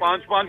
5-5,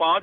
5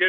کہ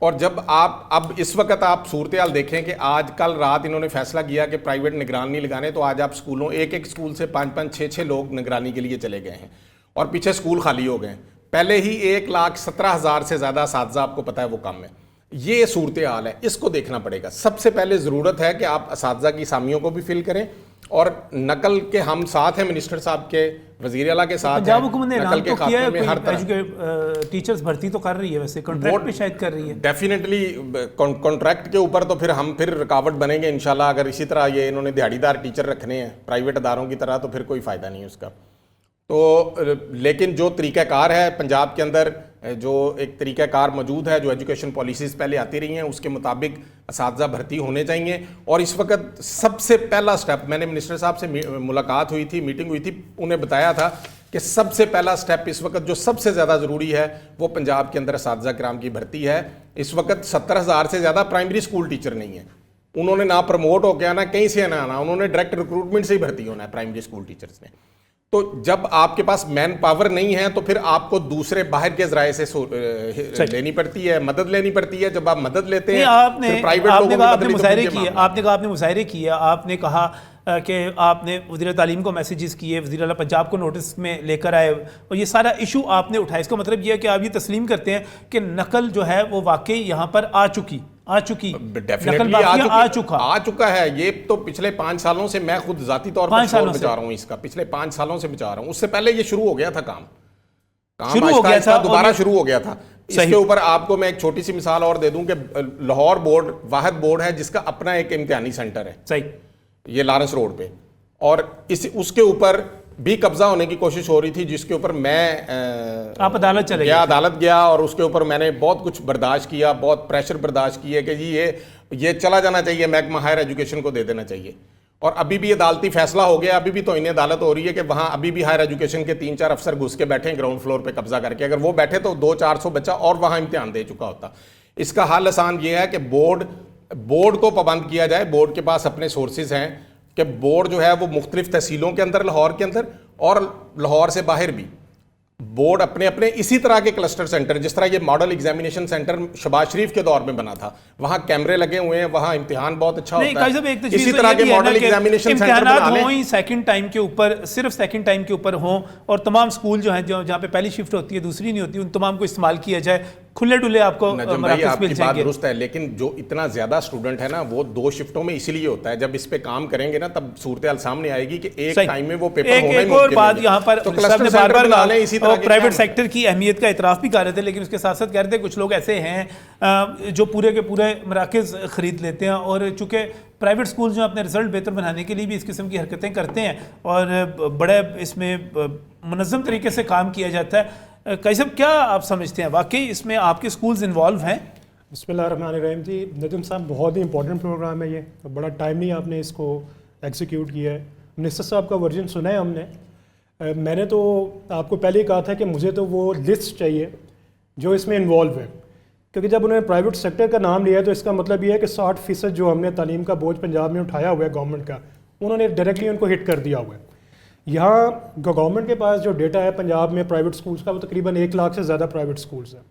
اور جب آپ اب اس وقت آپ صورتحال دیکھیں کہ آج کل رات انہوں نے فیصلہ کیا کہ پرائیویٹ نگرانی لگانے، تو آج آپ اسکولوں ایک اسکول سے 5-5 6-6 لوگ نگرانی کے لیے چلے گئے ہیں اور پیچھے اسکول خالی ہو گئے ہیں. پہلے ہی 1,17,000 سے زیادہ اساتذہ آپ کو پتہ ہے وہ کم ہے. یہ صورتحال ہے، اس کو دیکھنا پڑے گا. سب سے پہلے ضرورت ہے کہ آپ اساتذہ کی اسامیوں کو بھی فل کریں، اور نقل کے ہم ساتھ ہیں، منسٹر صاحب کے، وزیر اعلیٰ کے ساتھ ہیں. پنجاب حکومت نے نقل کے خاتمے میں ہر طرح ٹیچرز بھرتی تو کر رہی ہے، ویسے کنٹریکٹ پہ شاید کر رہی ہے. ڈیفینیٹلی کانٹریکٹ کے اوپر تو ہم پھر رکاوٹ بنیں گے انشاءاللہ. اگر اسی طرح یہ انہوں نے دیہڑی دار ٹیچر رکھنے ہیں پرائیویٹ اداروں کی طرح، تو پھر کوئی فائدہ نہیں اس کا. تو لیکن جو طریقہ کار ہے پنجاب کے اندر، جو ایک طریقہ کار موجود ہے، جو ایجوکیشن پالیسیز پہلے آتی رہی ہیں، اس کے مطابق اساتذہ بھرتی ہونے چاہیے. اور اس وقت سب سے پہلا سٹیپ، میں نے منسٹر صاحب سے ملاقات ہوئی تھی، میٹنگ ہوئی تھی، انہیں بتایا تھا کہ سب سے پہلا سٹیپ اس وقت جو سب سے زیادہ ضروری ہے وہ پنجاب کے اندر اساتذہ کرام کی بھرتی ہے. اس وقت 70,000 سے زیادہ پرائمری اسکول ٹیچر نہیں ہیں. انہوں نے نہ پروموٹ ہو کے آنا، کہیں سے نہ آنا، انہوں نے ڈائریکٹ ریکروٹمنٹ سے ہی بھرتی ہونا ہے پرائمری اسکول ٹیچرز نے. تو جب آپ کے پاس مین پاور نہیں ہے تو پھر آپ کو دوسرے باہر کے ذرائع سے لینی پڑتی ہے، مدد لینی پڑتی ہے. جب آپ مدد لیتے ہیں پھر پرائیویٹ لوگوں کی آپ نے مظاہرے کیے، آپ نے کہا کہ آپ نے وزیر تعلیم کو میسیجز کیے، وزیر اعلیٰ پنجاب کو نوٹس میں لے کر آئے، اور یہ سارا ایشو آپ نے اٹھایا. اس کا مطلب یہ ہے کہ آپ یہ تسلیم کرتے ہیں کہ نقل جو ہے وہ واقعی یہاں پر آ چکی آ چکا ہے. یہ تو پچھلے 5 سالوں سے میں خود ذاتی طور پر شور بچا رہا ہوں اس کا، پچھلے 5 سالوں سے بچا رہا ہوں. اس سے پہلے یہ شروع ہو گیا تھا، کام دوبارہ شروع ہو گیا تھا. اس کے اوپر آپ کو میں ایک چھوٹی سی مثال اور دے دوں کہ لاہور بورڈ واحد بورڈ ہے جس کا اپنا ایک امتحانی سینٹر ہے، صحیح، یہ لارنس روڈ پہ، اور اس کے اوپر بھی قبضہ ہونے کی کوشش ہو رہی تھی، جس کے اوپر میں عدالت گیا اور اس کے اوپر میں نے بہت کچھ برداشت کیا، بہت پریشر برداشت کیا کہ جی یہ چلا جانا چاہیے، محکمہ ہائر ایجوکیشن کو دے دینا چاہیے. اور ابھی بھی عدالتی فیصلہ ہو گیا، ابھی بھی توہین عدالت ہو رہی ہے کہ وہاں ابھی بھی ہائر ایجوکیشن کے 3-4 افسر گھس کے بیٹھے ہیں گراؤنڈ فلور پہ قبضہ کر کے. اگر وہ بیٹھے تو 200-400 بچہ اور وہاں امتحان دے چکا ہوتا. اس کا حل آسان یہ ہے کہ بورڈ کو پابند کیا جائے. بورڈ کے پاس اپنے سورسز ہیں کہ بورڈ جو ہے وہ مختلف تحصیلوں کے اندر، لاہور کے اندر اور لاہور سے باہر بھی، بورڈ اپنے اسی طرح کے کلسٹر سینٹر، جس طرح یہ ماڈل ایگزامینیشن سینٹر شہباز شریف کے دور میں بنا تھا، وہاں کیمرے لگے ہوئے ہیں، وہاں امتحان بہت اچھا ہوتا ہے. اسی طرح کے ماڈل ایگزامینیشن سینٹر بنا لیں. ہوں سیکنڈ ٹائم کے اوپر، صرف سیکنڈ ٹائم کے اوپر ہوں، اور تمام سکول جو ہیں جہاں پہ پہلی شفٹ ہوتی ہے دوسری نہیں ہوتی، ان تمام کو استعمال کیا جائے. کھلے ڈلے آپ کو آپ کی بات درست ہے، لیکن جو اتنا زیادہ اسٹوڈنٹ ہے نا، وہ 2 شفٹوں میں اسی لیے ہوتا ہے. جب اس پہ کام کریں گے نا تب صورتحال سامنے آئے گی کہ ایک ٹائم میں وہ پیپر ہونا ہی ممکن ہے. ایک اور بات یہاں پر پرائیویٹ سیکٹر کی اہمیت کا اعتراف بھی کر رہے تھے، لیکن اس کے ساتھ ساتھ کہہ رہے تھے کچھ لوگ ایسے ہیں جو پورے کے پورے مراکز خرید لیتے ہیں، اور چونکہ پرائیویٹ سکول جو اپنے رزلٹ بہتر بنانے کے لیے بھی اس قسم کی حرکتیں کرتے ہیں اور بڑے اس میں منظم طریقے سے کام کیا جاتا ہے. قاضی صاحب، کیا آپ سمجھتے ہیں واقعی اس میں آپ کے سکولز انوالو ہیں؟ بسم اللہ الرحمن الرحیم. جی ندیم صاحب، بہت ہی امپورٹنٹ پروگرام ہے، یہ بڑا ٹائملی آپ نے اس کو ایگزیکیوٹ کیا ہے. منسٹر صاحب کا ورژن سنا ہے ہم نے. میں نے تو آپ کو پہلے ہی کہا تھا کہ مجھے تو وہ لسٹ چاہیے جو اس میں انوالو ہے، کیونکہ جب انہوں نے پرائیویٹ سیکٹر کا نام لیا ہے تو اس کا مطلب یہ ہے کہ 60% جو ہم نے تعلیم کا بوجھ پنجاب میں اٹھایا ہوا ہے گورنمنٹ کا، انہوں نے ڈائریکٹلی ان کو ہٹ کر دیا ہوا ہے. یہاں گورنمنٹ کے پاس جو ڈیٹا ہے پنجاب میں پرائیویٹ سکولز کا، وہ تقریباً 1 لاکھ سے زیادہ پرائیویٹ سکولز ہیں.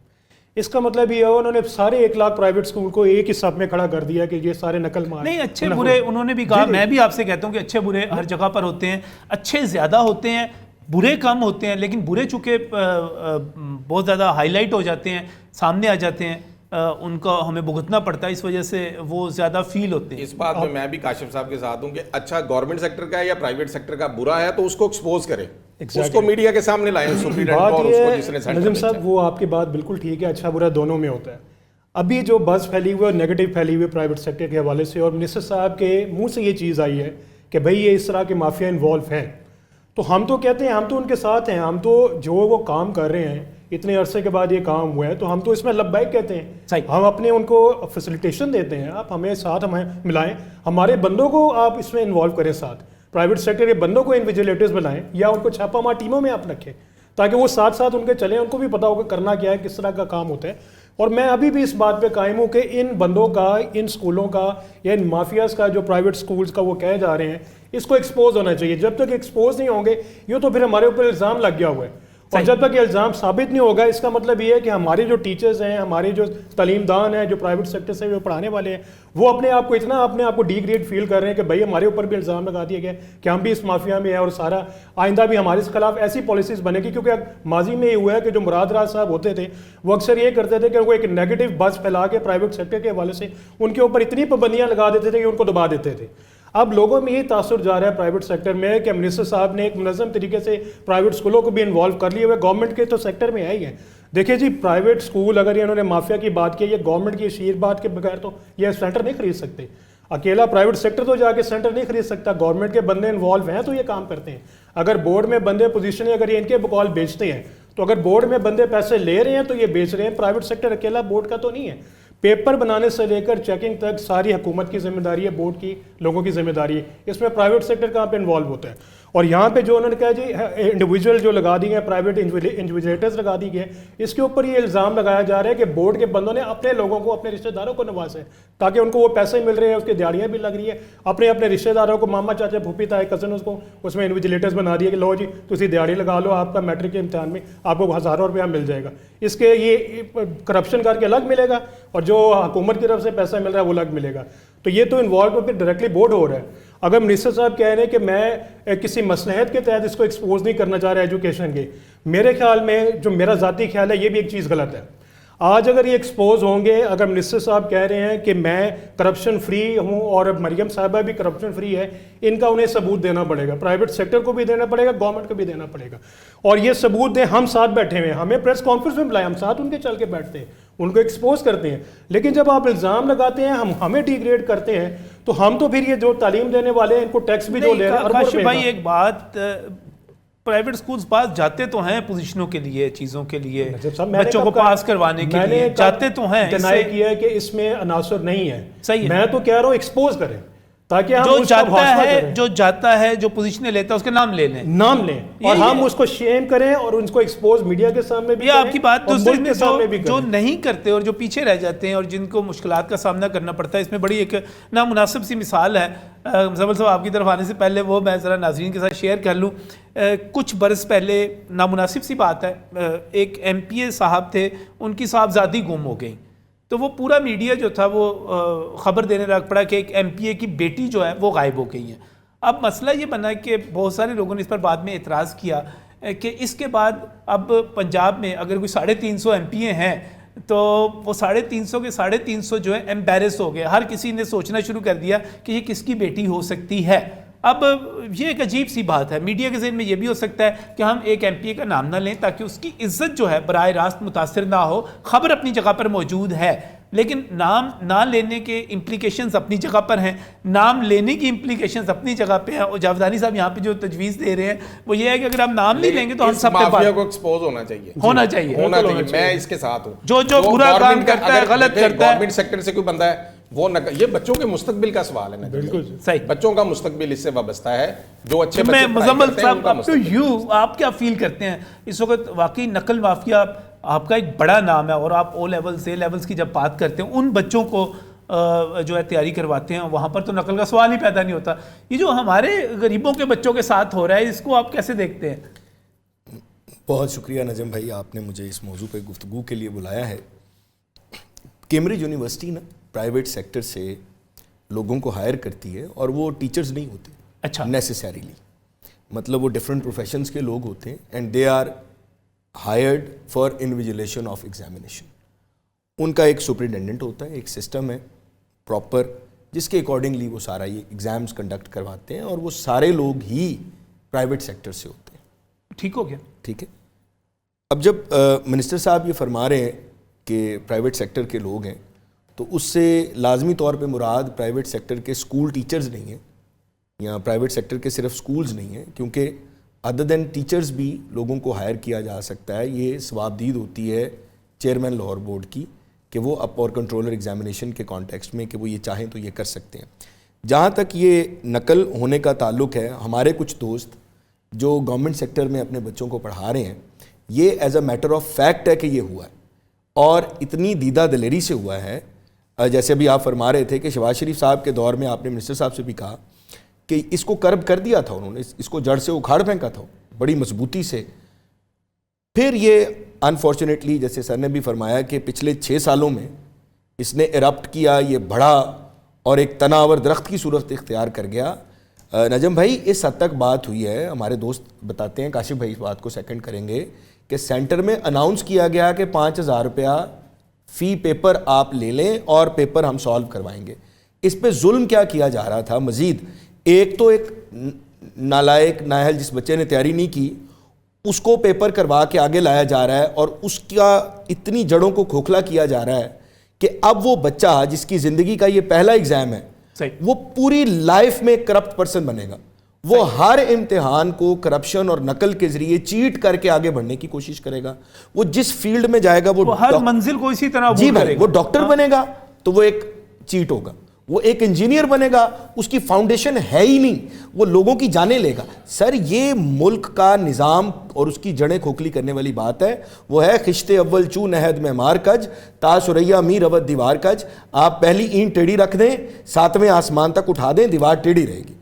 اس کا مطلب یہ ہے انہوں نے سارے 1 لاکھ پرائیویٹ سکول کو ایک ہی صف میں کھڑا کر دیا کہ یہ سارے نقل مار. نہیں، اچھے برے انہوں نے بھی کہا، میں بھی آپ سے کہتا ہوں کہ اچھے برے ہر جگہ پر ہوتے ہیں، اچھے زیادہ ہوتے ہیں، برے کم ہوتے ہیں، لیکن برے چونکہ بہت زیادہ ہائی لائٹ ہو جاتے ہیں، سامنے آ جاتے ہیں، ان کا ہمیں بھگتنا پڑتا ہے، اس وجہ سے وہ زیادہ فیل ہوتے ہیں. اس بات میں بھی کاشف صاحب کے ساتھ ہوں کہ اچھا گورنمنٹ سیکٹر کا یا پرائیویٹ سیکٹر کا برا ہے تو اس کو ایکسپوز کریں، اس کو میڈیا کے سامنے لائیں. نظم صاحب، وہ آپ کی بات بالکل ٹھیک ہے، اچھا برا دونوں میں ہوتا ہے. ابھی جو بس پھیلی ہوئی اور نیگیٹو پھیلی ہوئی پرائیویٹ سیکٹر کے حوالے سے، اور منسٹر صاحب کے منہ سے یہ چیز آئی ہے کہ بھئی یہ اس طرح کے مافیا انوالو ہیں، تو ہم تو کہتے ہیں ہم تو ان کے ساتھ ہیں. ہم تو جو وہ کام کر رہے ہیں اتنے عرصے کے بعد یہ کام ہوا ہے تو ہم تو اس میں لبیک کہتے ہیں. ہم اپنے ان کو فیسیلیٹیشن دیتے ہیں، آپ ہمیں ساتھ ہمیں ملائیں، ہمارے بندوں کو آپ اس میں انوالو کریں ساتھ. پرائیویٹ سیکٹر کے بندوں کو انویجیلیٹرز بنائیں یا ان کو چھاپا مار ٹیموں میں آپ رکھیں تاکہ وہ ساتھ ساتھ ان کے چلیں، ان کو بھی پتا ہوگا کرنا کیا ہے، کس طرح کا کام ہوتا ہے. اور میں ابھی بھی اس بات پہ قائم ہوں کہ ان بندوں کا، ان سکولوں کا یا ان مافیاز کا جو پرائیویٹ سکولز کا وہ کہے جا رہے ہیں، اس کو ایکسپوز ہونا چاہیے. جب تک ایکسپوز نہیں ہوں گے، یہ تو پھر ہمارے اوپر الزام لگ گیا ہوا ہے. اور جب تک یہ الزام ثابت نہیں ہوگا اس کا مطلب یہ ہے کہ ہمارے جو ٹیچرز ہیں, ہمارے جو تعلیم دان ہیں, جو پرائیویٹ سیکٹر سے جو پڑھانے والے ہیں, وہ اپنے آپ کو ڈی گریڈ فیل کر رہے ہیں کہ بھائی ہمارے اوپر بھی الزام لگا دیا گیا کہ ہم بھی اس مافیا میں ہیں اور سارا آئندہ بھی ہمارے خلاف ایسی پالیسیز بنے گی. کیونکہ ماضی میں یہ ہوا ہے کہ جو مراد راز صاحب ہوتے تھے وہ اکثر یہ کرتے تھے کہ وہ ایک نیگیٹو بز پھیلا کے پرائیویٹ سیکٹر کے حوالے سے ان کے اوپر اتنی پابندیاں لگا دیتے تھے کہ ان کو دبا دیتے تھے. اب لوگوں میں یہ تاثر جا رہا ہے پرائیویٹ سیکٹر میں کہ منسٹر صاحب نے ایک منظم طریقے سے پرائیویٹ اسکولوں کو بھی انوالو کر لیے ہوئے, گورنمنٹ کے تو سیکٹر میں ہے ہی ہیں. دیکھیں جی پرائیویٹ اسکول اگر انہوں نے مافیا کی بات کی, یہ گورنمنٹ کی شیر بات کے بغیر تو یہ سینٹر نہیں خرید سکتے. اکیلا پرائیویٹ سیکٹر تو جا کے سینٹر نہیں خرید سکتا, گورنمنٹ کے بندے انوالو ہیں تو یہ کام کرتے ہیں. اگر بورڈ میں بندے پوزیشن ہے, اگر یہ ان کے بقول بیچتے ہیں تو اگر بورڈ میں بندے پیسے لے رہے ہیں تو یہ بیچ رہے ہیں. پرائیویٹ سیکٹر اکیلا بورڈ کا تو نہیں ہے. پیپر بنانے سے لے کر چیکنگ تک ساری حکومت کی ذمہ داری ہے, بورڈ کی, لوگوں کی ذمہ داری ہے. اس میں پرائیویٹ سیکٹر کہاں پہ انوالو ہوتا ہے. اور یہاں پہ جو انہوں نے کہا جی انڈیویجول جو لگا دی گئے, پرائیویٹ انڈیویجولیٹرز لگا دی گئے, اس کے اوپر یہ الزام لگایا جا رہا ہے کہ بورڈ کے بندوں نے اپنے لوگوں کو, اپنے رشتہ داروں کو نوازا ہے تاکہ ان کو وہ پیسے مل رہے ہیں, اس کی دیہڑیاں بھی لگ رہی ہے. اپنے رشتہ داروں کو, ماما چاچا پھوپھی تائے کزن, اس میں انڈیویجولیٹرز بنا دیے کہ لو جی تسی دیہڑی لگا لو, آپ کا میٹرک کے امتحان میں آپ کو ہزاروں روپیہ مل جائے گا. اس کے یہ کرپشن کر کے الگ ملے گا اور جو حکومت کی طرف سے پیسہ مل رہا ہے وہ الگ ملے گا. تو یہ تو انوالو پھر ڈائریکٹلی بورڈ ہو رہا ہے. اگر منسٹر صاحب کہہ رہے ہیں کہ میں کسی مصلحت کے تحت اس کو ایکسپوز نہیں کرنا چاہ رہا ایجوکیشن کے, میرے خیال میں جو میرا ذاتی خیال ہے یہ بھی ایک چیز غلط ہے. آج اگر یہ ایکسپوز ہوں گے, اگر منسٹر صاحب کہہ رہے ہیں کہ میں کرپشن فری ہوں اور مریم صاحبہ بھی کرپشن فری ہے, ان کا انہیں ثبوت دینا پڑے گا, پرائیویٹ سیکٹر کو بھی دینا پڑے گا, گورنمنٹ کو بھی دینا پڑے گا. اور یہ ثبوت دیں, ہم ساتھ بیٹھے ہوئے ہیں, ہمیں پریس کانفرنس میں بلائیں, ہم ساتھ ان کے چل کے بیٹھتے ہیں, ان کو ایکسپوز کرتے ہیں. لیکن جب آپ الزام لگاتے ہیں, ہمیں ڈی گریڈ کرتے ہیں, تو ہم تو پھر یہ جو تعلیم دینے والے ہیں ان کو ٹیکس بھی جو لے رہے ہیں. کاشف بھائی ایک بات, پرائیویٹ سکولز پاس جاتے تو ہیں پوزیشنوں کے لیے, چیزوں کے لیے, بچوں کو پاس کروانے کے لیے جاتے تو ہیں. ڈینائی کیا ہے کہ اس میں عناصر نہیں ہے, میں تو کہہ رہا ہوں ایکسپوز کریں تاکہ ہم جو جاتا ہے جو پوزیشنیں لیتا ہے اس کے نام لے لیں, اور ہم اس کو شیم کریں اور ان کو ایکسپوز میڈیا کے سامنے بھی کریں. آپ کی بات جو نہیں کرتے اور جو پیچھے رہ جاتے ہیں اور جن کو مشکلات کا سامنا کرنا پڑتا ہے, اس میں بڑی ایک نامناسب سی مثال ہے. مزمل صاحب آپ کی طرف آنے سے پہلے وہ میں ذرا ناظرین کے ساتھ شیئر کر لوں. کچھ برس پہلے نامناسب سی بات ہے, ایک ایم پی اے صاحب تھے, ان کی صاحبزادی گم ہو گئی, تو وہ پورا میڈیا جو تھا وہ خبر دینے لگ پڑا کہ ایک ایم پی اے کی بیٹی جو ہے وہ غائب ہو گئی ہے. اب مسئلہ یہ بنا کہ بہت سارے لوگوں نے اس پر بعد میں اعتراض کیا کہ اس کے بعد اب پنجاب میں اگر کوئی 350 ایم پی اے ہیں تو وہ 350 کے 350 جو ہے ایمبیرس ہو گئے. ہر کسی نے سوچنا شروع کر دیا کہ یہ کس کی بیٹی ہو سکتی ہے. اب یہ ایک عجیب سی بات ہے, میڈیا کے ذہن میں یہ بھی ہو سکتا ہے کہ ہم ایک ایم پی اے کا نام نہ لیں تاکہ اس کی عزت جو ہے براہ راست متاثر نہ ہو. خبر اپنی جگہ پر موجود ہے, لیکن نام نہ لینے کے امپلیکیشنز اپنی جگہ پر ہیں, نام لینے کی امپلیکیشنز اپنی جگہ پہ ہیں. اور جاویدانی صاحب یہاں پہ جو تجویز دے رہے ہیں وہ یہ ہے کہ اگر ہم نام نہیں لیں گے تو ہم سب پہ مافیا کو ایکسپوز ہونا چاہیے. میں اس کے ساتھ ہوں. جو برا کام کرتا ہے, غلط کرتا ہے, گورنمنٹ سیکٹر سے کوئی بندہ ہے وہ یہ بچوں کے مستقبل کا سوال ہے. بالکل صحیح, بچوں کا مستقبل اس سے وابستہ ہے. جو اچھے بچے مزمل صاحب آپ کیا فیل کرتے ہیں اس وقت؟ واقعی نقل مافیا آپ کا ایک بڑا نام ہے, اور آپ او لیولز اے لیولز کی جب بات کرتے ہیں, ان بچوں کو جو ہے تیاری کرواتے ہیں, وہاں پر تو نقل کا سوال ہی پیدا نہیں ہوتا. یہ جو ہمارے غریبوں کے بچوں کے ساتھ ہو رہا ہے, اس کو آپ کیسے دیکھتے ہیں؟ بہت شکریہ نجم بھائی, آپ نے مجھے اس موضوع پہ گفتگو کے لیے بلایا ہے. کیمبرج یونیورسٹی نا پرائیویٹ سیکٹر سے لوگوں کو ہائر کرتی ہے, اور وہ ٹیچرز نہیں ہوتے اچھا نیسیسریلی, مطلب وہ ڈفرینٹ پروفیشنز کے لوگ ہوتے ہیں, and they are hired for invigilation of examination. ان کا ایک سپرنٹینڈنٹ ہوتا ہے, ایک سسٹم ہے پراپر جس کے اکارڈنگلی وہ سارا یہ ایگزامز کنڈکٹ کرواتے ہیں, اور وہ سارے لوگ ہی پرائیویٹ سیکٹر سے ہوتے ہیں. ٹھیک ہو گیا, ٹھیک ہے. اب جب منسٹر صاحب یہ فرما رہے ہیں کہ پرائیویٹ سیکٹر کے لوگ ہیں, تو اس سے لازمی طور پہ مراد پرائیویٹ سیکٹر کے اسکول ٹیچرز نہیں ہیں, یا پرائیویٹ سیکٹر کے صرف اسکولز نہیں ہیں, کیونکہ ادر دین ٹیچرز بھی لوگوں کو ہائر کیا جا سکتا ہے. یہ ثوابدید ہوتی ہے چیئرمین لاہور بورڈ کی کہ وہ اپ اور کنٹرولر ایگزامینیشن کے کانٹیکسٹ میں کہ وہ یہ چاہیں تو یہ کر سکتے ہیں. جہاں تک یہ نقل ہونے کا تعلق ہے, ہمارے کچھ دوست جو گورنمنٹ سیکٹر میں اپنے بچوں کو پڑھا رہے ہیں, یہ as a matter of fact ہے کہ یہ ہوا ہے, اور اتنی دیدہ دلیری سے ہوا ہے. جیسے ابھی آپ فرما رہے تھے کہ شہباز شریف صاحب کے دور میں آپ نے منسٹر صاحب سے بھی کہا کہ اس کو کرب کر دیا تھا انہوں نے, اس کو جڑ سے اکھاڑ پھینکا تھا بڑی مضبوطی سے. پھر یہ انفارچونیٹلی جیسے سر نے بھی فرمایا کہ پچھلے 6 سالوں میں اس نے ایرپٹ کیا, یہ بڑا اور ایک تناور درخت کی صورت اختیار کر گیا. نجم بھائی اس حد تک بات ہوئی ہے, ہمارے دوست بتاتے ہیں, کاشف بھائی اس بات کو سیکنڈ کریں گے, کہ سینٹر میں اناؤنس کیا گیا کہ 5,000 روپیہ فی پیپر آپ لے لیں اور پیپر ہم سالو کروائیں گے. اس پہ ظلم کیا کیا جا رہا تھا مزید, ایک تو ایک نالائق نااہل جس بچے نے تیاری نہیں کی اس کو پیپر کروا کے آگے لایا جا رہا ہے, اور اس کا اتنی جڑوں کو کھوکھلا کیا جا رہا ہے کہ اب وہ بچہ جس کی زندگی کا یہ پہلا ایگزام ہے وہ پوری لائف میں کرپٹ پرسن بنے گا. وہ ہر امتحان کو کرپشن اور نقل کے ذریعے چیٹ کر کے آگے بڑھنے کی کوشش کرے گا. وہ جس فیلڈ میں جائے گا وہ ہر منزل کو اسی طرح جی بھائی, وہ ڈاکٹر بنے گا تو وہ ایک چیٹ ہوگا, وہ ایک انجینئر بنے گا اس کی فاؤنڈیشن ہے ہی نہیں, وہ لوگوں کی جانیں لے گا. سر یہ ملک کا نظام اور اس کی جڑیں کھوکھلی کرنے والی بات ہے. وہ ہے خشتے اول چو نہد میں مار کج تا سریا می روت دیوار کج. آپ پہلی اینٹ ٹیڑھی رکھ دیں 7ویں آسمان تک اٹھا دیں دیوار ٹیڑھی رہے گی.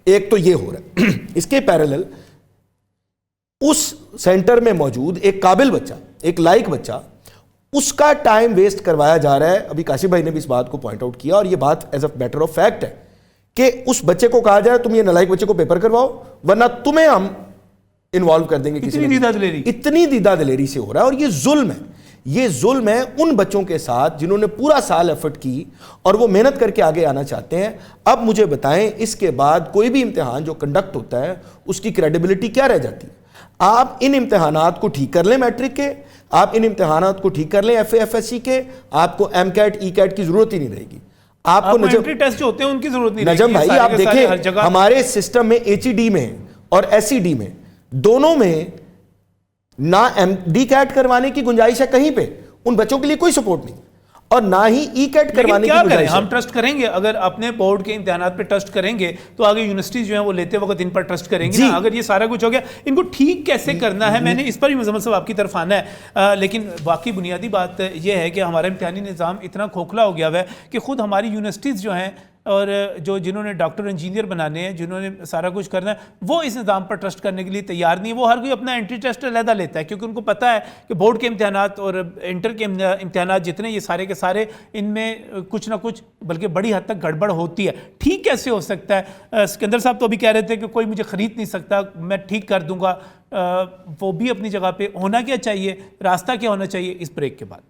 ایک تو یہ ہو رہا ہے. اس کے پیرالل اس سینٹر میں موجود ایک قابل بچہ, ایک لائق بچہ, اس کا ٹائم ویسٹ کروایا جا رہا ہے. ابھی کاشف بھائی نے بھی اس بات کو پوائنٹ آؤٹ کیا, اور یہ بات as a matter of fact ہے کہ اس بچے کو کہا جائے تم یہ نالائق بچے کو پیپر کرواؤ ورنہ تمہیں ہم انوالو کر دیں گے. اتنی دیدہ دلیری سے ہو رہا ہے, اور یہ ظلم ہے. یہ ظلم ہے ان بچوں کے ساتھ جنہوں نے پورا سال ایفرٹ کی اور وہ محنت کر کے آگے آنا چاہتے ہیں. اب مجھے بتائیں اس کے بعد کوئی بھی امتحان جو کنڈکٹ ہوتا ہے اس کی کریڈیبلٹی کیا رہ جاتی ہے؟ آپ ان امتحانات کو ٹھیک کر لیں میٹرک کے, آپ ان امتحانات کو ٹھیک کر لیں F A F S C کے, آپ کو ایم کیٹ ای کیٹ کی ضرورت ہی نہیں رہے گی. آپ کو ٹیسٹ جو ہوتے ہیں ان کی ضرورت نہیں. نجم بھائی آپ دیکھیں ہمارے سسٹم میں ایچ ای ڈی میں اور ایس ای ڈی میں دونوں میں نہ ایم ڈی کیٹ کروانے کی گنجائش ہے کہیں پہ, ان بچوں کے لیے کوئی سپورٹ نہیں, اور نہ ہی ای کیٹ کروانے کی گنجائش ہے. ہم ٹرسٹ کریں گے, اگر اپنے بورڈ کے امتحانات پہ ٹرسٹ کریں گے تو آگے یونیورسٹیز جو ہیں وہ لیتے وقت ان پر ٹرسٹ کریں گے. اگر یہ سارا کچھ ہو گیا, ان کو ٹھیک کیسے کرنا ہے, میں نے اس پر بھی مزمل صاحب آپ کی طرف آنا ہے. لیکن باقی بنیادی بات یہ ہے کہ ہمارا امتحانی نظام اتنا کھوکھلا ہو گیا ہے کہ خود ہماری یونیورسٹیز جو ہیں اور جنہوں نے ڈاکٹر انجینئر بنانے ہیں, جنہوں نے سارا کچھ کرنا ہے, وہ اس نظام پر ٹرسٹ کرنے کے لیے تیار نہیں. وہ ہر کوئی اپنا انٹری ٹیسٹ علیحدہ لیتا ہے کیونکہ ان کو پتہ ہے کہ بورڈ کے امتحانات اور انٹر کے امتحانات جتنے یہ سارے کے سارے ان میں کچھ نہ کچھ بلکہ بڑی حد تک گڑبڑ ہوتی ہے. ٹھیک کیسے ہو سکتا ہے؟ سکندر صاحب تو ابھی کہہ رہے تھے کہ کوئی مجھے خرید نہیں سکتا, میں ٹھیک کر دوں گا. وہ بھی اپنی جگہ پہ ہونا کیا چاہیے, راستہ کیا ہونا چاہیے, اس بریک کے بعد.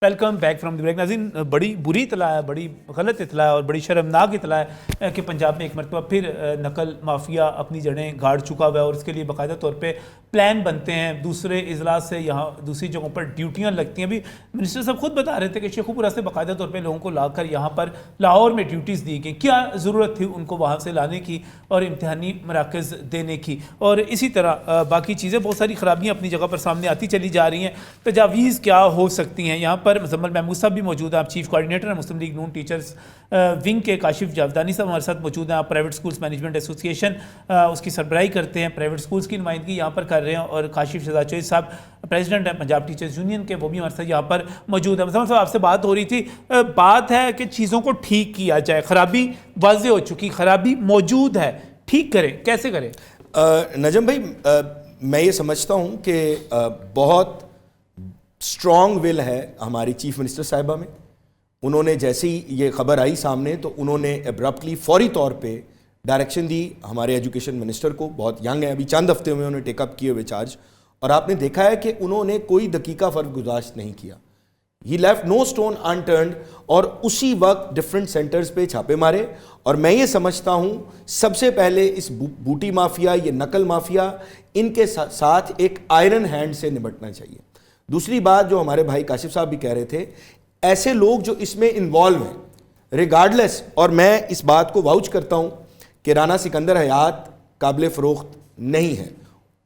Welcome back from the break. ناظرین, بڑی بری اطلاع ہے, بڑی غلط اطلاع ہے اور بڑی شرمناک اطلاع ہے کہ پنجاب میں ایک مرتبہ پھر نقل مافیا اپنی جڑیں گاڑ چکا ہوا ہے, اور اس کے لیے باقاعدہ طور پہ پلان بنتے ہیں, دوسرے اضلاع سے یہاں دوسری جگہوں پر ڈیوٹیاں لگتی ہیں. ابھی منسٹر صاحب خود بتا رہے تھے کہ شیخو پورہ سے باقاعدہ طور پہ لوگوں کو لا کر یہاں پر لاہور میں ڈیوٹیز دی گئی. کیا ضرورت تھی ان کو وہاں سے لانے کی اور امتحانی مراکز دینے کی؟ اور اسی طرح باقی چیزیں, بہت ساری خرابیاں اپنی جگہ پر سامنے آتی چلی جا رہی ہیں. تجاویز کیا ہو سکتی ہیں؟ یہاں پر مزمل محمود صاحب بھی موجود ہیں, آپ چیف کوآرڈینیٹر ہیں مسلم لیگ نون ٹیچرز ونگ کے. کاشف جاودانی صاحب ہمارے ساتھ موجود ہیں, آپ پرائیویٹ اسکولس مینجمنٹ ایسوسیشن اس کی سربراہی کرتے ہیں, پرائیویٹ اسکولس کی نمائندگی یہاں پر کر رہے ہیں. اور کاشف شہزاد چوہدری صاحب پریزیڈنٹ ہیں پنجاب ٹیچرز یونین کے, وہ بھی ہمارے ساتھ یہاں پر موجود ہیں. مزمل صاحب آپ سے بات ہو رہی تھی, بات ہے کہ چیزوں کو ٹھیک کیا جائے. خرابی واضح ہو چکی, خرابی موجود ہے, ٹھیک کریں, کیسے کریں؟ نجم بھائی, میں یہ سمجھتا ہوں کہ بہت اسٹرانگ ول ہے ہماری چیف منسٹر صاحبہ میں. انہوں نے جیسے ہی یہ خبر آئی سامنے تو انہوں نے ابرپٹلی فوری طور پہ ڈائریکشن دی ہمارے ایجوکیشن منسٹر کو. بہت ینگ ہے, ابھی چند ہفتے میں انہوں نے ٹیک اپ کیے ہوئے چارج, اور آپ نے دیکھا ہے کہ انہوں نے کوئی دقیقہ فرق گزاشت نہیں کیا. ہی لیفٹ نو اسٹون انٹرنڈ, اور اسی وقت ڈفرینٹ سینٹرز پہ چھاپے مارے. اور میں یہ سمجھتا ہوں سب سے پہلے اس بوٹی مافیا, یہ نقل مافیا, ان کے ساتھ ایک آئرن ہینڈ سے نمٹنا چاہیے. دوسری بات جو ہمارے بھائی کاشف صاحب بھی کہہ رہے تھے, ایسے لوگ جو اس میں انوالو ہیں ریگارڈلیس, اور میں اس بات کو واؤچ کرتا ہوں کہ رانا سکندر حیات قابل فروخت نہیں ہے,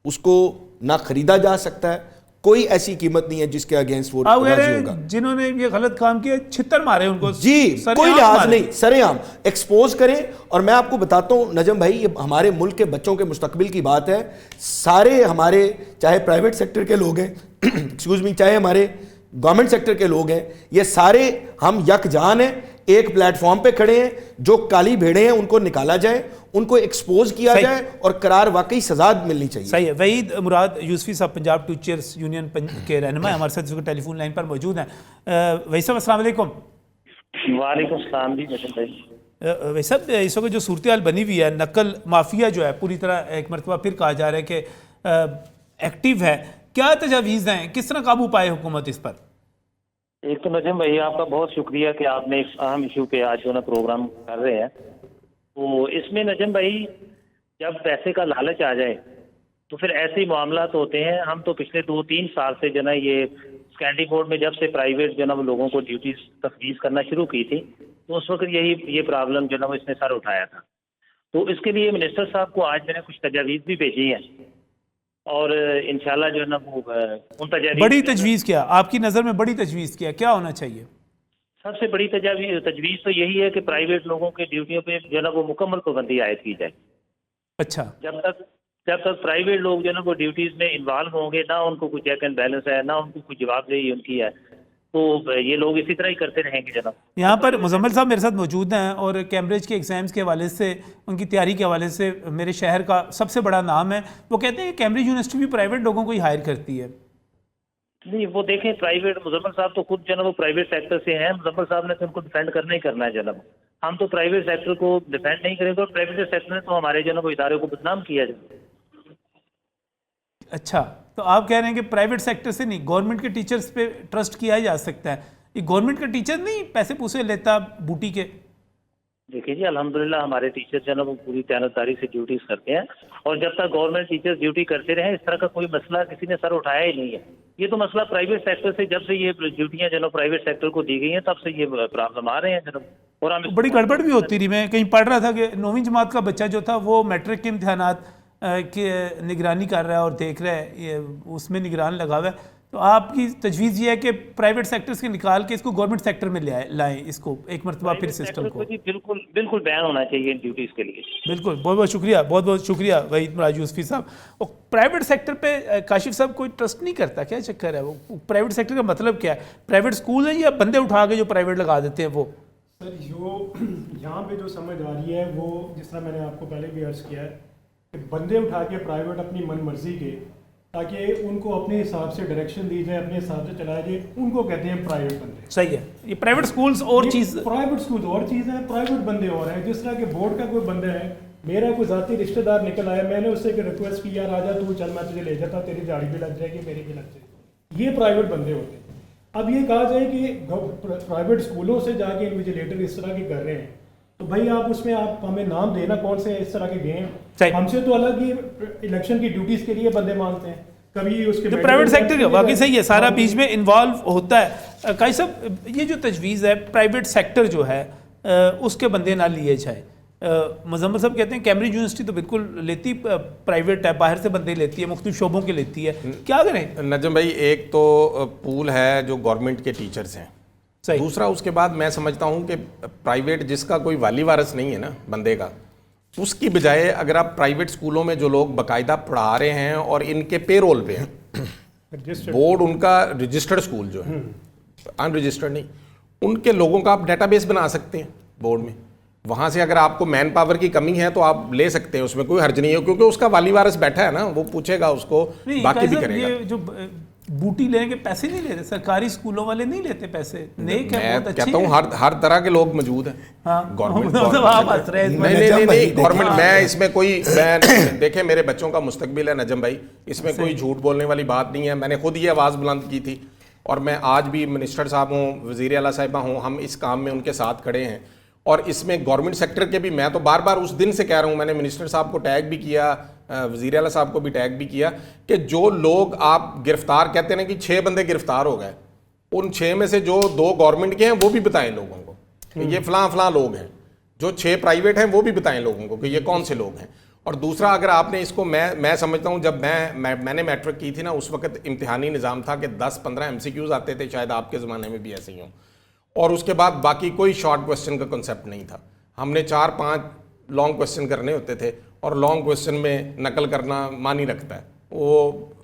اس کو نہ خریدا جا سکتا ہے, کوئی ایسی قیمت نہیں ہے جس کے اگینسٹ وہ راضی ہوگا. جنہوں نے یہ غلط کام کیا چھتر مارے ان کو, جی کوئی لحاظ نہیں, سر عام ایکسپوز کریں. اور میں آپ کو بتاتا ہوں نجم بھائی, یہ ہمارے ملک کے بچوں کے مستقبل کی بات ہے. سارے ہمارے چاہے پرائیویٹ سیکٹر کے لوگ ہیں ایکسکیوز می, چاہے ہمارے گورنمنٹ سیکٹر کے لوگ ہیں, یہ سارے ہم یک جان ہیں ایک پلیٹ فارم پہ کھڑے ہیں, جو کالی بھیڑیں ہیں ان کو نکالا جائے, ان کو ایکسپوز کیا جائے اور قرار واقعی سزا ملنی چاہیے. صحیح ہے. وحید مراد یوسفی صاحب پنجاب ٹیچرز یونین کے رہنما ہمارے ساتھ اس وقت ٹیلی فون لائن پر موجود ہیں. وحید صاحب السلام علیکم. وعلیکم السلام جی. وحید صاحب اس وقت جو صورتحال بنی ہوئی ہے, نقل مافیا جو ہے پوری طرح ایک مرتبہ پھر کہا جا رہا ہے کہ ایکٹیو ہے, کیا تجاویز ہیں, کس طرح قابو پائے حکومت اس پر؟ ایک تو نجم بھائی آپ کا بہت شکریہ کہ آپ نے اس اہم ایشو پہ آج جو نا پروگرام کر رہے ہیں. تو اس میں نجم بھائی جب پیسے کا لالچ آ جائے تو پھر ایسے ہی معاملات ہوتے ہیں. ہم تو پچھلے 2-3 سال سے جو نا یہ سیکنڈری بورڈ میں جب سے پرائیویٹ جو نا وہ لوگوں کو ڈیوٹیز تفویض کرنا شروع کی تھی تو اس وقت یہ پرابلم جو نا وہ اس نے سر اٹھایا تھا. تو اس کے لیے منسٹر صاحب کو آج میں نے کچھ تجاویز بھی بھیجی ہیں اور انشاءاللہ جو ہے نا وہ ان تجاویز. بڑی تجویز کیا آپ کی نظر میں, بڑی تجویز کیا ہونا چاہیے؟ سب سے بڑی تجویز تو یہی ہے کہ پرائیویٹ لوگوں کے ڈیوٹیوں پہ جو ہے نا وہ مکمل پابندی عائد کی جائے. اچھا. جب تک پرائیویٹ لوگ جو ہے نا وہ ڈیوٹیز میں انوالو ہوں گے, نہ ان کو کوئی چیک اینڈ بیلنس ہے, نہ ان کو کوئی جواب دہی ان کی ہے, تو یہ لوگ اسی طرح ہی کرتے رہیں گے جناب. یہاں پر مزمل صاحب میرے ساتھ موجود ہیں اور کیمبرج کے ایگزامز کے حوالے سے, ان کی تیاری کے حوالے سے میرے شہر کا سب سے بڑا نام ہے. وہ کہتے ہیں کہ کیمبرج یونیورسٹی بھی پرائیویٹ لوگوں کو ہی ہائر کرتی ہے. نہیں وہ دیکھیں پرائیویٹ, مزمل صاحب تو خود جو ہے نا وہ پرائیویٹ سیکٹر سے ہیں. مزمل صاحب نے تو ان کو ڈیفینڈ کرنا ہی کرنا ہے جناب. ہم تو پرائیویٹ سیکٹر کو ڈیفینڈ نہیں کریں گے, اور پرائیویٹ سیکٹر نے تو ہمارے جو ہے نا وہ ادارے کو بدنام کیا جائے. اچھا, تو آپ کہہ رہے ہیں کہ پرائیویٹ سیکٹر سے نہیں, گورنمنٹ کے ٹیچرز پہ ٹرسٹ کیا جا سکتا ہے. یہ گورنمنٹ کا ٹیچر نہیں پیسے پوسے لیتا بوٹی کے؟ دیکھیے جی الحمدللہ ہمارے ٹیچر جو ہے نا وہ پوری دیانتداری سے ڈیوٹیز کرتے ہیں, اور جب تک گورنمنٹ ٹیچر ڈیوٹی کرتے رہے اس طرح کا کوئی مسئلہ کسی نے سر اٹھایا ہی نہیں ہے. یہ تو مسئلہ پرائیویٹ سیکٹر سے, جب سے یہ ڈیوٹیاں جو ہے نا پرائیویٹ سیکٹر کو دی گئی ہیں تب سے یہ پرابلم آ رہے ہیں جناب. اور ہم بڑی گڑبڑ بھی ہوتی رہی. میں کہیں پڑھ رہا تھا کہ 9ویں جماعت کا بچہ جو تھا وہ میٹرک کے امتحانات کی نگرانی کر رہا ہے اور دیکھ رہا ہے, اس میں نگران لگا ہوا ہے. تو آپ کی تجویز یہ ہے کہ پرائیویٹ سیکٹر سے نکال کے اس کو گورنمنٹ سیکٹر میں لائیں اس کو ایک مرتبہ پھر سسٹم کو. جی بالکل بیان ہونا چاہیے ان ڈیوٹیز کے لیے. بالکل, بہت شکریہ وحید مراد یوسفی صاحب. اور پرائیویٹ سیکٹر پہ کاشف صاحب کوئی ٹرسٹ نہیں کرتا, کیا چکر ہے؟ وہ پرائیویٹ سیکٹر کا مطلب کیا ہے؟ پرائیویٹ اسکول ہیں یا بندے اٹھا کے جو پرائیویٹ لگا دیتے ہیں وہ؟ سر جو یہاں پہ جو سمجھ آ رہی ہے وہ جس طرح میں نے آپ کو پہلے بھی عرض کیا ہے کہ بندے اٹھا کے پرائیویٹ اپنی من مرضی کے, تاکہ ان کو اپنے حساب سے ڈائریکشن دی جائے, اپنے حساب سے چلایا جائے, ان کو کہتے ہیں پرائیویٹ بندے. صحیح ہے. یہ پرائیویٹ سکولز اور چیز, پرائیویٹ سکول اور چیز ہے, پرائیویٹ بندے اور ہیں. جس طرح کہ بورڈ کا کوئی بندہ ہے, میرا کوئی ذاتی رشتہ دار نکل آیا, میں نے اس سے ریکویسٹ کی, یار آجا تو چل میں تجھے لے جاتا, تیری داڑھی بھی لگ جائے گی, میری بھی لگ جائے گی. یہ پرائیویٹ بندے ہوتے ہیں. اب یہ کہا جائے کہ پرائیویٹ اسکولوں سے جا کے انویجیلیٹر اس طرح کے کر رہے ہیں, تو بھائی آپ اس میں آپ ہمیں نام دینا کون سے اس طرح کے گئے ہیں. ہم سے تو الگ ہی الیکشن کی ڈیوٹیز کے لیے بندے مانگتے ہیں. کبھی اس کے پرائیویٹ سیکٹر کا واقعی صحیح ہے, سارا بیچ میں انوالو ہوتا ہے. قائد صاحب یہ جو تجویز ہے پرائیویٹ سیکٹر جو ہے اس کے بندے نہ لیے جائے, مزمل صاحب کہتے ہیں کیمبرج یونیورسٹی تو بالکل لیتی پرائیویٹ ہے, باہر سے بندے لیتی ہے, مختلف شعبوں کے لیتی ہے, کیا کریں؟ نجم بھائی ایک تو پول ہے جو گورنمنٹ کے ٹیچرز ہیں, دوسرا اس کے بعد میں سمجھتا ہوں کہ پرائیویٹ جس کا کوئی والی وارث نہیں ہے نا بندے کا, اس کی بجائے اگر آپ پرائیویٹ اسکولوں میں جو لوگ باقاعدہ پڑھا رہے ہیں اور ان کے پے رول پہ ہیں, بورڈ ان کا رجسٹرڈ اسکول جو ہے, ان رجسٹرڈ نہیں, ان کے لوگوں کا آپ ڈیٹا بیس بنا سکتے ہیں بورڈ میں. وہاں سے اگر آپ کو مین پاور کی کمی ہے تو آپ لے سکتے ہیں, اس میں کوئی حرج نہیں ہے, کیونکہ اس کا والی وارث بیٹھا ہے نا, وہ پوچھے گا اس کو, باقی بھی کرے گا. جو بوٹی لیں گے پیسے نہیں لیتے, سرکاری اسکولوں والے نہیں لیتے پیسے, نیک ہے, بہت اچھی ہے. کہتا ہوں ہر طرح کے لوگ موجود ہیں گورنمنٹ. نہیں گورنمنٹ, میں اس میں کوئی, میں دیکھیں میرے بچوں کا مستقبل ہے نجم بھائی, اس میں کوئی جھوٹ بولنے والی بات نہیں ہے. میں نے خود یہ آواز بلند کی تھی, اور میں آج بھی منسٹر صاحب ہوں, وزیر اعلیٰ صاحبہ ہوں, ہم اس کام میں ان کے ساتھ کھڑے ہیں. اور اس میں گورنمنٹ سیکٹر کے بھی, میں تو بار بار اس دن سے کہہ رہا ہوں, میں نے منسٹر صاحب کو ٹیگ بھی کیا, وزیر اعلیٰ صاحب کو بھی ٹیگ بھی کیا, کہ جو لوگ آپ گرفتار کہتے ہیں کہ 6 بندے گرفتار ہو گئے, ان 6 میں سے جو 2 گورنمنٹ کے ہیں وہ بھی بتائیں لوگوں کو کہ یہ فلاں لوگ ہیں, جو 6 پرائیویٹ ہیں وہ بھی بتائیں لوگوں کو کہ یہ کون سے لوگ ہیں. اور دوسرا اگر آپ نے اس کو, میں سمجھتا ہوں جب میں نے میٹرک کی تھی نا, اس وقت امتحانی نظام تھا کہ 10-15 MCQs آتے تھے, شاید آپ کے زمانے میں بھی ایسے ہی ہوں, اور اس کے بعد باقی کوئی شارٹ کوسچن کا کنسیپٹ نہیں تھا. ہم نے 4-5 لانگ کوسچن کرنے ہوتے تھے, اور لانگ کوسچن میں نقل کرنا معنی رکھتا ہے, وہ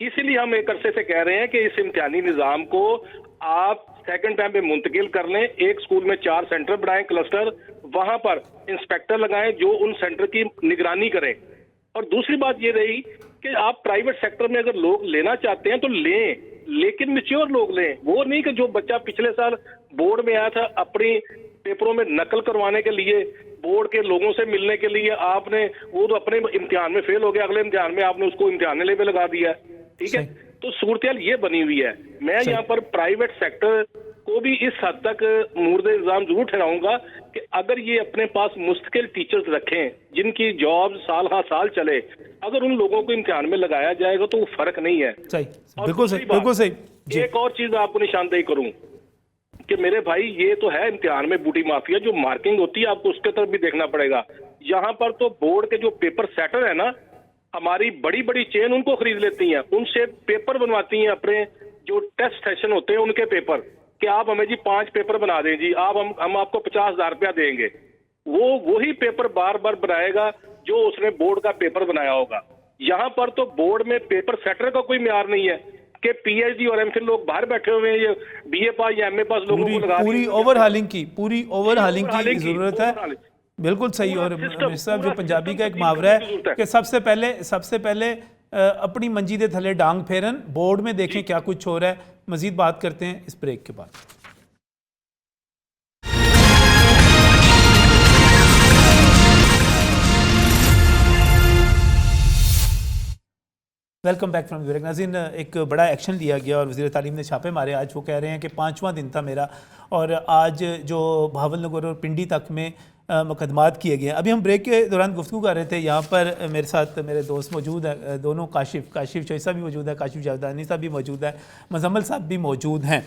اسی لیے ہم ایک عرصے سے کہہ رہے ہیں کہ اس امتحانی نظام کو آپ سیکنڈ ٹائم پہ منتقل کر لیں. ایک اسکول میں 4 سینٹر بنائیں کلسٹر, وہاں پر انسپیکٹر لگائیں جو ان سینٹر کی نگرانی کریں. اور دوسری بات یہ رہی کہ آپ پرائیویٹ سیکٹر میں اگر لوگ لینا چاہتے ہیں تو لیں, لیکن میچور لوگ لیں. وہ نہیں کہ جو بچہ پچھلے سال بورڈ میں آیا تھا اپنی پیپروں میں نقل کروانے کے لیے, بورڈ کے لوگوں سے ملنے کے لیے, آپ نے وہ تو اپنے امتحان میں فیل ہو گیا, اگلے امتحان میں آپ نے اس کو امتحان لے پہ لگا دیا. ٹھیک ہے, تو صورتحال یہ بنی ہوئی ہے. میں یہاں پر پرائیویٹ سیکٹر کو بھی اس حد تک مورد الزام ضرور ٹھہراؤں گا کہ اگر یہ اپنے پاس مستقل ٹیچرز رکھیں جن کی جاب سال ہر سال چلے, اگر ان لوگوں کو امتحان میں لگایا جائے گا تو وہ فرق نہیں ہے. بالکل صحیح, بالکل صحیح. ایک اور چیز آپ کو نشاندہی کروں کہ میرے بھائی یہ تو ہے امتحان میں بوٹی مافیا, جو مارکنگ ہوتی ہے آپ کو اس کے طرف بھی دیکھنا پڑے گا. یہاں پر تو بورڈ کے جو پیپر سیٹر ہے نا, ہماری بڑی بڑی چین ان کو خرید لیتی ہیں, ان سے پیپر بنواتی ہیں اپنے جو ٹیسٹ سیشن ہوتے ہیں ان کے پیپر, کہ آپ ہمیں جی 5 پیپر بنا دیں جی, ہم آپ کو 50,000 روپیہ دیں گے. وہ وہی پیپر بار بار بنائے گا جو اس نے بورڈ کا پیپر بنایا ہوگا. یہاں پر تو بورڈ میں پیپر سیٹر کا کوئی معیار نہیں ہے کہ پی ایچ ڈی اور ایم فل لوگ باہر بیٹھے ہوئے ہیں, یہ بی اے پاس یا ایم اے پاس لوگوں کو لگا پوری اوور ہالنگ کی ضرورت ہے. بالکل صحیح. اور صاحب جو پنجابی کا ایک محاورہ ہے کہ سب سے پہلے اپنی منجی دے تھلے ڈانگ پھیرن, بورڈ میں دیکھیں کیا کچھ ہو رہا ہے. مزید بات کرتے ہیں اس بریک کے بعد. ویلکم بیک فرام ویورک. ناظرین, ایک بڑا ایکشن لیا گیا اور وزیر تعلیم نے چھاپے مارے. آج وہ کہہ رہے ہیں کہ 5واں دن تھا میرا, اور آج جو بھاول نگر اور پنڈی تک میں مقدمات کیے گئے. ابھی ہم بریک کے دوران گفتگو کر رہے تھے, یہاں پر میرے ساتھ میرے دوست موجود ہیں دونوں, کاشف شویسہ بھی موجود ہے, کاشف جاویدانی صاحب بھی موجود ہے, مزمل صاحب بھی موجود ہیں.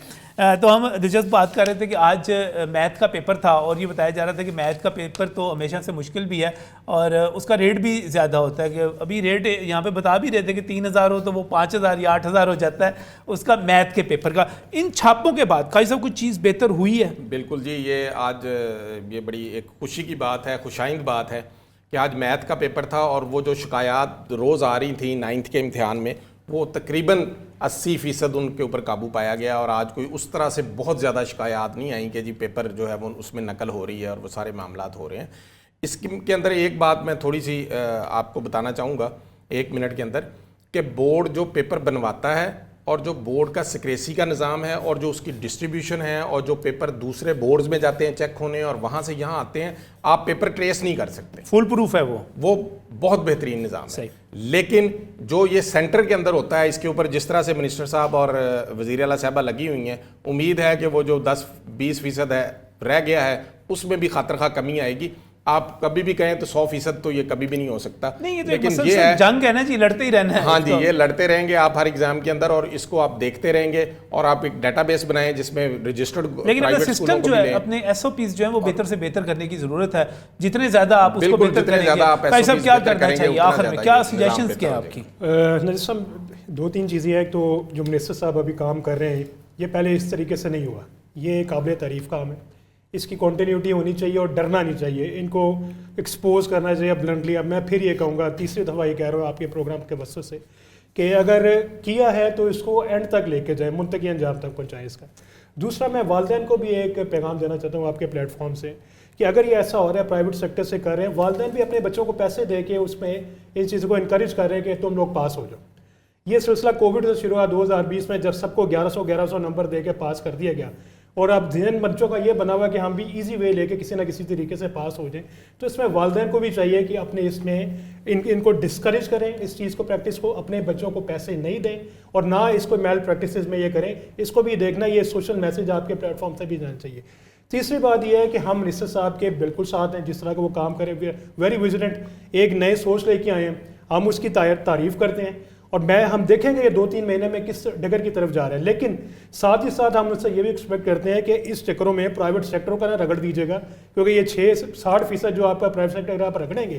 تو ہم دلچسپ بات کر رہے تھے کہ آج میتھ کا پیپر تھا اور یہ بتایا جا رہا تھا کہ میتھ کا پیپر تو ہمیشہ سے مشکل بھی ہے اور اس کا ریٹ بھی زیادہ ہوتا ہے. کہ ابھی ریٹ یہاں پہ بتا بھی رہے تھے کہ 3,000 ہو تو وہ 5,000 یا 8,000 ہو جاتا ہے اس کا میتھ کے پیپر کا. ان چھاپوں کے بعد قاضی صاحب کچھ چیز بہتر ہوئی ہے؟ بالکل جی, یہ آج یہ بڑی ایک خوشی کی بات ہے, خوشائند بات ہے کہ آج میتھ کا پیپر تھا اور وہ جو شکایات روز آ رہی تھیں 9th کے امتحان میں, وہ تقریباً 80% ان کے اوپر قابو پایا گیا. اور آج کوئی اس طرح سے بہت زیادہ شکایات نہیں آئیں کہ جی پیپر جو ہے وہ اس میں نقل ہو رہی ہے اور وہ سارے معاملات ہو رہے ہیں. اس کے اندر ایک بات میں تھوڑی سی آپ کو بتانا چاہوں گا 1 منٹ کے اندر, کہ بورڈ جو پیپر بنواتا ہے اور جو بورڈ کا سیکریسی کا نظام ہے اور جو اس کی ڈسٹریبیوشن ہے اور جو پیپر دوسرے بورڈز میں جاتے ہیں چیک ہونے اور وہاں سے یہاں آتے ہیں, آپ پیپر ٹریس نہیں کر سکتے. فل پروف ہے وہ بہت بہترین نظام ہے. لیکن جو یہ سینٹر کے اندر ہوتا ہے, اس کے اوپر جس طرح سے منسٹر صاحب اور وزیر اعلیٰ صاحبہ لگی ہوئی ہیں, امید ہے کہ وہ جو 10-20% ہے رہ گیا ہے اس میں بھی خاطر خواہ کمی آئے گی. آپ کبھی بھی کہیں تو 100% تو یہ کبھی بھی نہیں ہو سکتا. لیکن یہ ہے جنگ ہے نا جی, لڑتے ہی رہنا ہے. ہاں جی, یہ لڑتے رہیں گے آپ ہر ایگزام کے اندر, اور اس کو آپ دیکھتے رہیں گے اور آپ ایک ڈیٹا بیس بنائیں جس میں رجسٹرڈ لیکن اپنا سسٹم جو ہے, اپنے ایس او پیز جو ہیں وہ بہتر سے بہتر کرنے کی ضرورت ہے. جتنے زیادہ آپ اس کو بہتر کریں گے. بھائی صاحب کیا کرنا چاہیے آخر میں, کیا سجیشنز کیا ہیں آپ کی؟ نظیر صاحب 2-3 چیزیں ہیں. تو جو منسٹر صاحب ابھی کام کر رہے ہیں یہ پہلے اس طریقے سے نہیں ہوا, یہ قابل تعریف کام ہے. اس کی کنٹینیوٹی ہونی چاہیے اور ڈرنا نہیں چاہیے, ان کو ایکسپوز کرنا چاہیے بلنٹلی. اب میں پھر یہ کہوں گا, تیسری دفعہ یہ کہہ رہا ہوں آپ کے پروگرام کے وسط سے, کہ اگر کیا ہے تو اس کو اینڈ تک لے کے جائیں, منطقی انجام تک پہنچائیں اس کا. دوسرا, میں والدین کو بھی ایک پیغام دینا چاہتا ہوں آپ کے پلیٹ فارم سے, کہ اگر یہ ایسا ہو رہا ہے پرائیویٹ سیکٹر سے کر رہے ہیں, والدین بھی اپنے بچوں کو پیسے دے کے اس میں ان چیزوں کو انکریج کر رہے ہیں کہ تم لوگ پاس ہو جاؤ. یہ سلسلہ کووڈ سے شروع ہوا 2020 میں, جب سب کو 1100 نمبر دے کے پاس کر دیا گیا, اور اب ذہن بچوں کا یہ بنا ہوا کہ ہم بھی ایزی وے لے کے کسی نہ کسی طریقے سے پاس ہو جائیں. تو اس میں والدین کو بھی چاہیے کہ اپنے اس میں ان کو ڈسکریج کریں اس چیز کو, پریکٹس کو. اپنے بچوں کو پیسے نہیں دیں اور نہ اس کو میل پریکٹسز میں یہ کریں. اس کو بھی دیکھنا, یہ سوشل میسج آپ کے پلیٹ فارم سے بھی جانا چاہیے. تیسری بات یہ ہے کہ ہم منسٹر صاحب کے بالکل ساتھ ہیں, جس طرح کہ وہ کام کریں, ویری ویجیلنٹ, ایک نئے سوچ لے کے آئے ہیں, ہم اس کی تعریف کرتے ہیں. اور ہم دیکھیں گے یہ 2-3 مہینے میں کس ڈگر کی طرف جا رہے ہیں. لیکن ساتھ ہی ساتھ ہم اس سے یہ بھی ایکسپیکٹ کرتے ہیں کہ اس چکروں میں پرائیویٹ سیکٹر کا نہ رگڑ دیجیے گا, کیونکہ یہ 60% جو آپ کا پرائیویٹ سیکٹر آپ رگڑیں گے,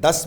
10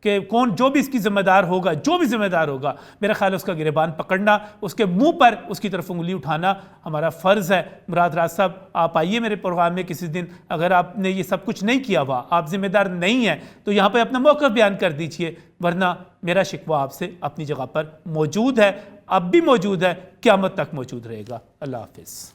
کہ کون جو بھی اس کی ذمہ دار ہوگا، جو بھی ذمہ دار ہوگا، میرا خیال ہے اس کا گریبان پکڑنا، اس کے منہ پر اس کی طرف انگلی اٹھانا ہمارا فرض ہے۔ مراد راز صاحب آپ آئیے میرے پروگرام میں کسی دن، اگر آپ نے یہ سب کچھ نہیں کیا ہوا، آپ ذمہ دار نہیں ہیں، تو یہاں پہ اپنا موقف بیان کر دیجئے، ورنہ میرا شکوہ آپ سے اپنی جگہ پر موجود ہے، اب بھی موجود ہے، قیامت تک موجود رہے گا۔ اللہ حافظ۔